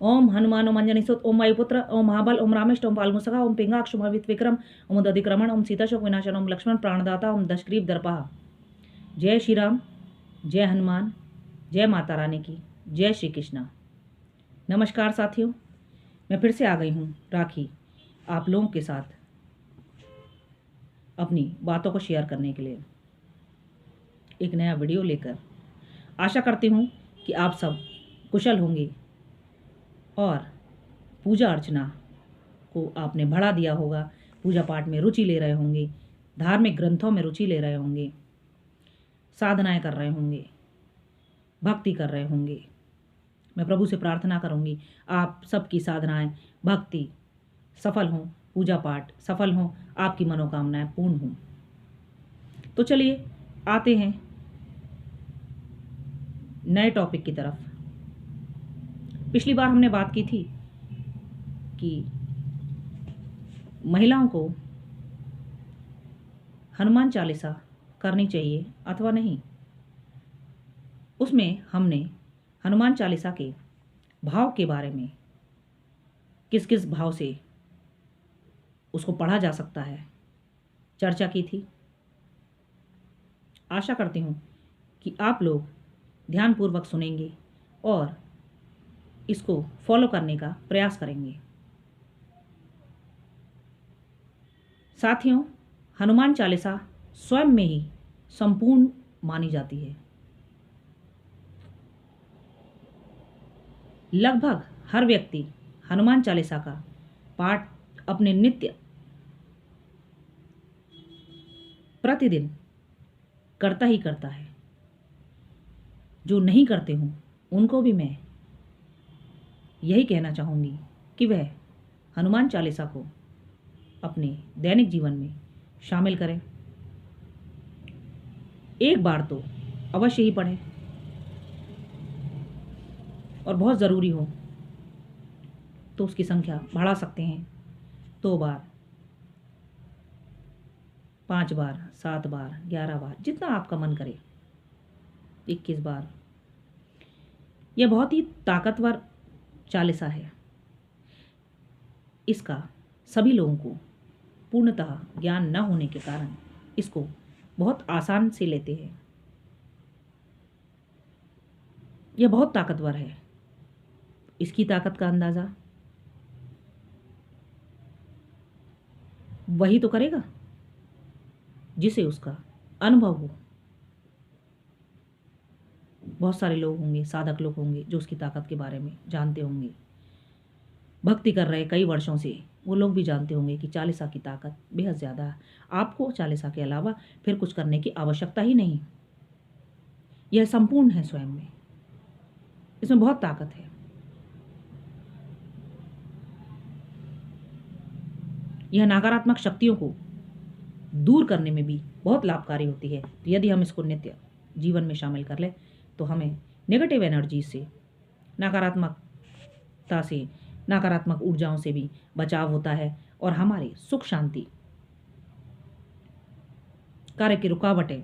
ओम हनुमान ओम अंजनी सुत ओम वायुपुत्र ओम महाबल ओम रामेष्ट ओम फाल्गुसखा ओम पिंगाक्ष ओम विक्रम ओम दधिक्रमण ओम सीता शोक विनाशन ओम लक्ष्मण प्राणदाता ओम दशग्रीव दर्पहा। जय श्री राम, जय हनुमान, जय माता रानी की, जय श्री कृष्णा। नमस्कार साथियों, मैं फिर से आ गई हूँ राखी आप लोगों के साथ अपनी बातों को शेयर करने के लिए एक नया वीडियो लेकर। आशा करती हूँ कि आप सब कुशल होंगे और पूजा अर्चना को आपने बढ़ा दिया होगा, पूजा पाठ में रुचि ले रहे होंगे, धार्मिक ग्रंथों में रुचि ले रहे होंगे, साधनाएं कर रहे होंगे, भक्ति कर रहे होंगे। मैं प्रभु से प्रार्थना करूंगी आप सबकी साधनाएं, भक्ति सफल हों, पूजा पाठ सफल हों, आपकी मनोकामनाएं पूर्ण हों। तो चलिए आते हैं नए टॉपिक की तरफ। पिछली बार हमने बात की थी कि महिलाओं को हनुमान चालीसा करनी चाहिए अथवा नहीं। उसमें हमने हनुमान चालीसा के भाव के बारे में, किस किस भाव से उसको पढ़ा जा सकता है, चर्चा की थी। आशा करती हूँ कि आप लोग ध्यानपूर्वक सुनेंगे और इसको फॉलो करने का प्रयास करेंगे। साथियों, हनुमान चालीसा स्वयं में ही संपूर्ण मानी जाती है। लगभग हर व्यक्ति हनुमान चालीसा का पाठ अपने नित्य प्रतिदिन करता ही करता है। जो नहीं करते हों उनको भी मैं यही कहना चाहूँगी कि वह हनुमान चालीसा को अपने दैनिक जीवन में शामिल करें। एक बार तो अवश्य ही पढ़ें और बहुत ज़रूरी हो तो उसकी संख्या बढ़ा सकते हैं। 2 बार, 5 बार, 7 बार, 11 बार, जितना आपका मन करे, 21 बार। यह बहुत ही ताकतवर चालीसा है। इसका सभी लोगों को पूर्णतः ज्ञान न होने के कारण इसको बहुत आसान से लेते हैं। यह बहुत ताकतवर है। इसकी ताकत का अंदाज़ा वही तो करेगा जिसे उसका अनुभव हो। बहुत सारे लोग होंगे, साधक लोग होंगे जो उसकी ताकत के बारे में जानते होंगे, भक्ति कर रहे कई वर्षों से, वो लोग भी जानते होंगे कि चालीसा की ताकत बेहद ज़्यादा है। आपको चालीसा के अलावा फिर कुछ करने की आवश्यकता ही नहीं। यह संपूर्ण है स्वयं में, इसमें बहुत ताकत है। यह नकारात्मक शक्तियों को दूर करने में भी बहुत लाभकारी होती है। तो यदि हम इसको नित्य जीवन में शामिल कर लें तो हमें नेगेटिव एनर्जी से, नकारात्मकता से, नकारात्मक ऊर्जाओं से भी बचाव होता है और हमारी सुख शांति, कार्य की रुकावटें,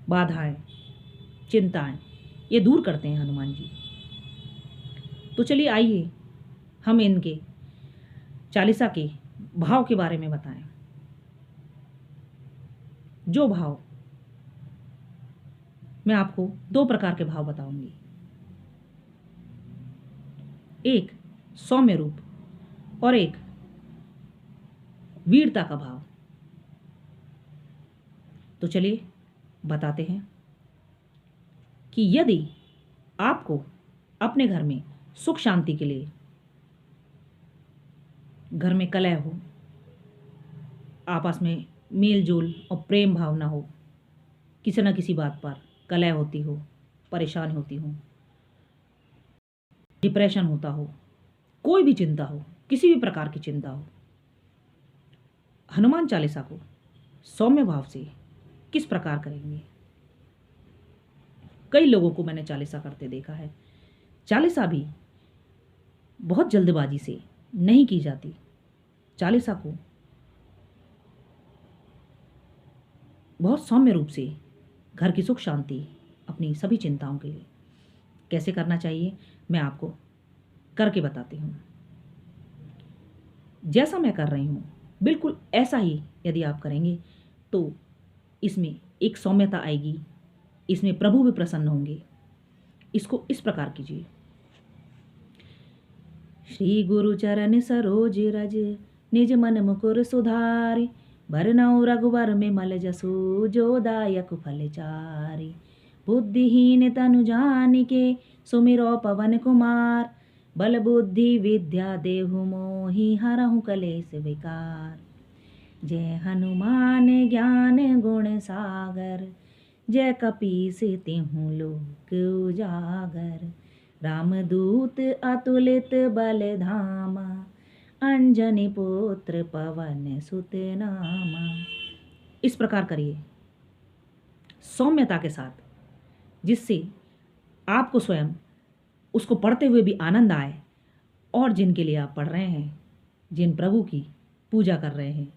बाधाएं, चिंताएं, ये दूर करते हैं हनुमान जी। तो चलिए आइए हम इनके चालीसा के भाव के बारे में बताएं। जो भाव, मैं आपको 2 प्रकार के भाव बताऊंगी। एक सौम्य रूप और एक वीरता का भाव। तो चलिए बताते हैं कि यदि आपको अपने घर में सुख शांति के लिए, घर में कलह हो, आपस में मेल जोल और प्रेम भावना हो, किसी न किसी बात पर कलह होती हो, परेशान होती हो, डिप्रेशन होता हो, कोई भी चिंता हो, किसी भी प्रकार की चिंता हो, हनुमान चालीसा को सौम्य भाव से किस प्रकार करेंगे। कई लोगों को मैंने चालीसा करते देखा है। चालीसा भी बहुत जल्दबाजी से नहीं की जाती। चालीसा को बहुत सौम्य रूप से घर की सुख शांति, अपनी सभी चिंताओं के लिए कैसे करना चाहिए मैं आपको करके बताती हूँ। जैसा मैं कर रही हूँ बिल्कुल ऐसा ही यदि आप करेंगे तो इसमें एक सौम्यता आएगी, इसमें प्रभु भी प्रसन्न होंगे। इसको इस प्रकार कीजिए। श्री गुरु चरण सरोज रज, निज मन मुकुर सुधारे, भरनऊ रघुबर में मल जसु, जो दायक फल चारि। बुद्धिहीन तनु जानिके, सुमिरो पवन कुमार, बल बुद्धि विद्या देहु मोहि, हरहु कलेस विकार। जय हनुमान ज्ञान गुण सागर, जय कपीस तिहु लोक उजागर। रामदूत अतुलित बल धामा, अंजनी पुत्र पवन सुत नामा। इस प्रकार करिए सौम्यता के साथ, जिससे आपको स्वयं उसको पढ़ते हुए भी आनंद आए और जिनके लिए आप पढ़ रहे हैं, जिन प्रभु की पूजा कर रहे हैं,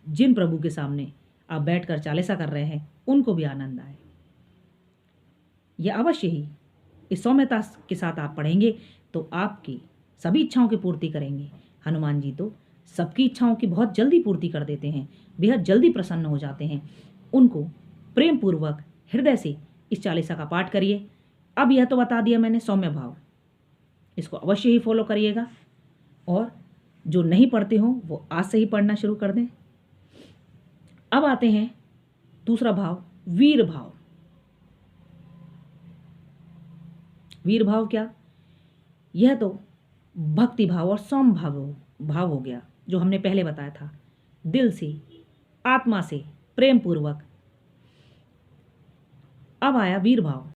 जिन प्रभु के सामने आप बैठकर चालीसा कर रहे हैं, उनको भी आनंद आए। यह अवश्य ही इस सौम्यता के साथ आप पढ़ेंगे तो आपकी सभी इच्छाओं की पूर्ति करेंगे। हनुमान जी तो सबकी इच्छाओं की बहुत जल्दी पूर्ति कर देते हैं, बेहद जल्दी प्रसन्न हो जाते हैं। उनको प्रेम पूर्वक हृदय से इस चालीसा का पाठ करिए। अब यह तो बता दिया मैंने सौम्य भाव, इसको अवश्य ही फॉलो करिएगा। और जो नहीं पढ़ते हो वो आज से ही पढ़ना शुरू कर दें। अब आते हैं दूसरा भाव, वीर भाव। वीर भाव क्या? यह तो भक्ति भाव और सौम्य भाव हो गया, जो हमने पहले बताया था। दिल से, आत्मा से, प्रेम पूर्वक। अब आया वीर भाव।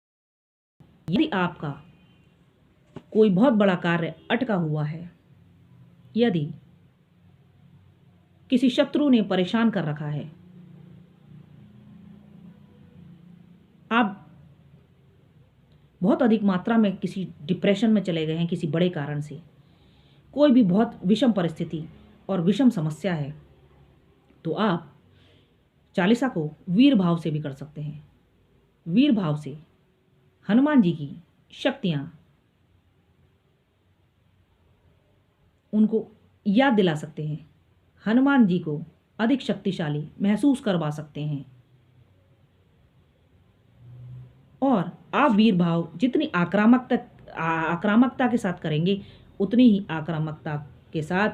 यदि आपका कोई बहुत बड़ा कार्य अटका हुआ है, यदि किसी शत्रु ने परेशान कर रखा है, आप बहुत अधिक मात्रा में किसी डिप्रेशन में चले गए हैं किसी बड़े कारण से, कोई भी बहुत विषम परिस्थिति और विषम समस्या है, तो आप चालीसा को वीर भाव से भी कर सकते हैं। वीर भाव से हनुमान जी की शक्तियां उनको याद दिला सकते हैं, हनुमान जी को अधिक शक्तिशाली महसूस करवा सकते हैं। और आप वीर भाव जितनी आक्रामकता के साथ करेंगे, उतनी ही आक्रामकता के साथ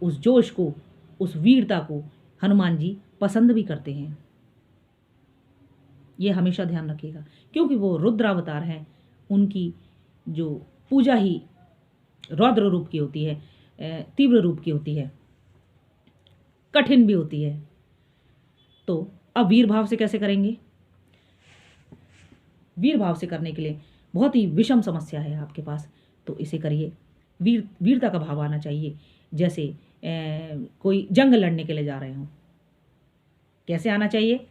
उस जोश को, उस वीरता को हनुमान जी पसंद भी करते हैं। ये हमेशा ध्यान रखिएगा, क्योंकि वो रुद्रावतार हैं। उनकी जो पूजा ही रौद्र रूप की होती है, तीव्र रूप की होती है, कठिन भी होती है। तो अब वीर भाव से कैसे करेंगे? वीर भाव से करने के लिए बहुत ही विषम समस्या है आपके पास, तो इसे करिए। वीरता का भाव आना चाहिए। जैसे कोई जंग लड़ने के लिए जा रहे हो, कैसे आना चाहिए?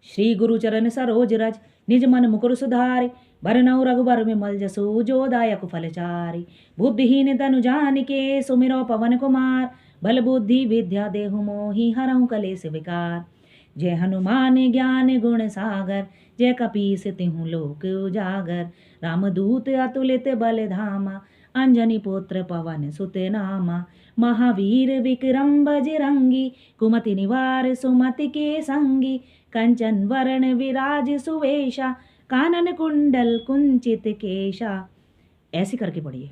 श्री गुरु चरण सरोज रज, निज मन मुकुर सुधारे, भरनऊ रघुबर में मल जसु, जो दायक फल चारि। बुद्धिहीन तनु जानिके, सुमिरो पवन कुमार, बल बुद्धि विद्या देहु मोहि, हरहु कलेस विकार। जय हनुमान ज्ञान गुण सागर, जय कपीस तिहु लोक उजागर। रामदूत अतुलित बल धामा, अंजनी पुत्र पवन सुत नामा। महावीर विक्रम बजरंगी, कुमति निवार सुमति के संगी। कंचन वरण विराज सुवेशा, कानन कुंडल कुंचित केशा। ऐसे करके पढ़िए।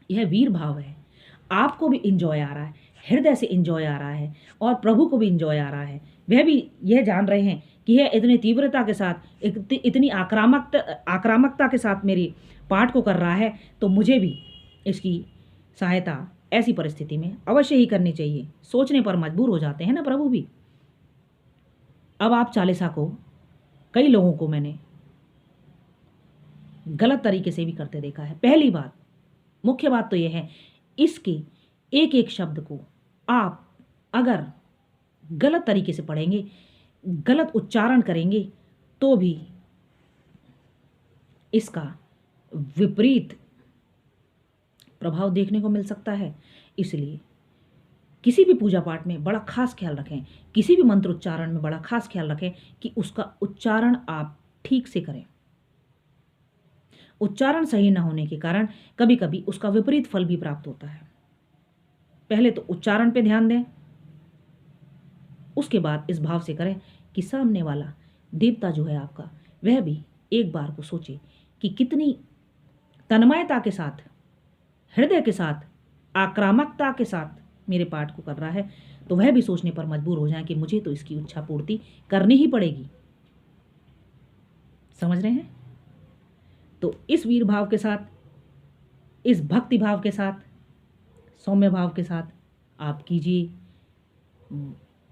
यह वीर भाव है। आपको भी इंजॉय आ रहा है, हृदय से इंजॉय आ रहा है, और प्रभु को भी इंजॉय आ रहा है। वह भी यह जान रहे हैं कि यह इतनी तीव्रता के साथ, इतनी आक्रामकता के साथ मेरी पाठ को कर रहा है, तो मुझे भी इसकी सहायता ऐसी परिस्थिति में अवश्य ही करनी चाहिए। सोचने पर मजबूर हो जाते हैं ना प्रभु भी। अब आप चालीसा को, कई लोगों को मैंने गलत तरीके से भी करते देखा है। पहली बात, मुख्य बात तो यह है, इसके एक एक शब्द को आप अगर गलत तरीके से पढ़ेंगे, गलत उच्चारण करेंगे, तो भी इसका विपरीत प्रभाव देखने को मिल सकता है। इसलिए किसी भी पूजा पाठ में बड़ा खास ख्याल रखें, किसी भी मंत्र उच्चारण में बड़ा खास ख्याल रखें कि उसका उच्चारण आप ठीक से करें। उच्चारण सही न होने के कारण कभी कभी उसका विपरीत फल भी प्राप्त होता है। पहले तो उच्चारण पे ध्यान दें, उसके बाद इस भाव से करें कि सामने वाला देवता जो है आपका, वह भी एक बार को सोचे कि कितनी तन्मयता के साथ, हृदय के साथ, आक्रामकता के साथ मेरे पाठ को कर रहा है, तो वह भी सोचने पर मजबूर हो जाए कि मुझे तो इसकी इच्छा पूर्ति करनी ही पड़ेगी। समझ रहे हैं? तो इस वीर भाव के साथ, इस भक्ति भाव के साथ, सौम्य भाव के साथ आप कीजिए।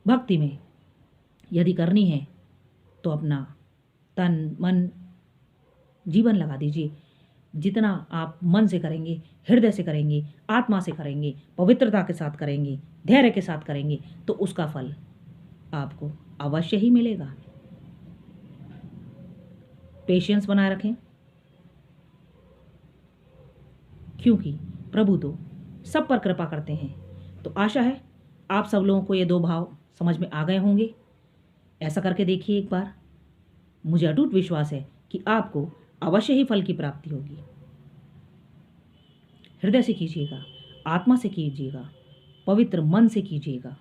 भक्ति में यदि करनी है तो अपना तन मन जीवन लगा दीजिए। जितना आप मन से करेंगे, हृदय से करेंगे, आत्मा से करेंगे, पवित्रता के साथ करेंगे, धैर्य के साथ करेंगे, तो उसका फल आपको अवश्य ही मिलेगा। पेशेंस बनाए रखें, क्योंकि प्रभु तो सब पर कृपा करते हैं। तो आशा है आप सब लोगों को ये दो भाव समझ में आ गए होंगे। ऐसा करके देखिए एक बार। मुझे अटूट विश्वास है कि आपको अवश्य ही फल की प्राप्ति होगी। हृदय से कीजिएगा, आत्मा से कीजिएगा, पवित्र मन से कीजिएगा।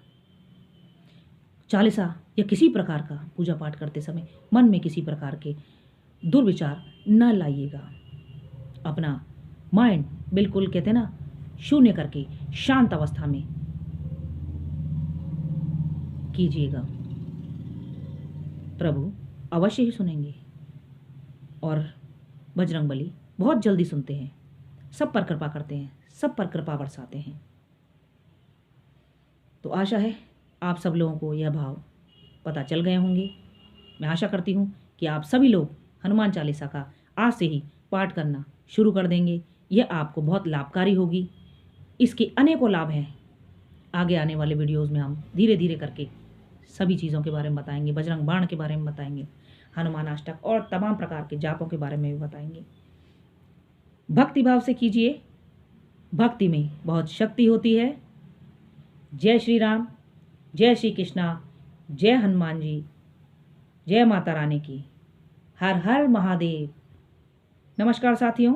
चालीसा या किसी प्रकार का पूजा पाठ करते समय मन में किसी प्रकार के दुर्विचार न लाइएगा। अपना माइंड बिल्कुल कहते हैं ना, शून्य करके शांत अवस्था में कीजिएगा। प्रभु अवश्य ही सुनेंगे और बजरंगबली बहुत जल्दी सुनते हैं, सब पर कृपा करते हैं, सब पर कृपा बरसाते हैं। तो आशा है आप सब लोगों को यह भाव पता चल गए होंगे। मैं आशा करती हूँ कि आप सभी लोग हनुमान चालीसा का आज से ही पाठ करना शुरू कर देंगे। यह आपको बहुत लाभकारी होगी। इसके अनेकों लाभ हैं। आगे आने वाले वीडियोज़ में हम धीरे धीरे करके सभी चीज़ों के बारे में बताएंगे, बजरंग बाण के बारे में बताएंगे, हनुमान अष्टक और तमाम प्रकार के जापों के बारे में भी बताएंगे। भक्ति भाव से कीजिए, भक्ति में बहुत शक्ति होती है। जय श्री राम, जय श्री कृष्णा, जय हनुमान जी, जय माता रानी की। हर हर महादेव। नमस्कार साथियों।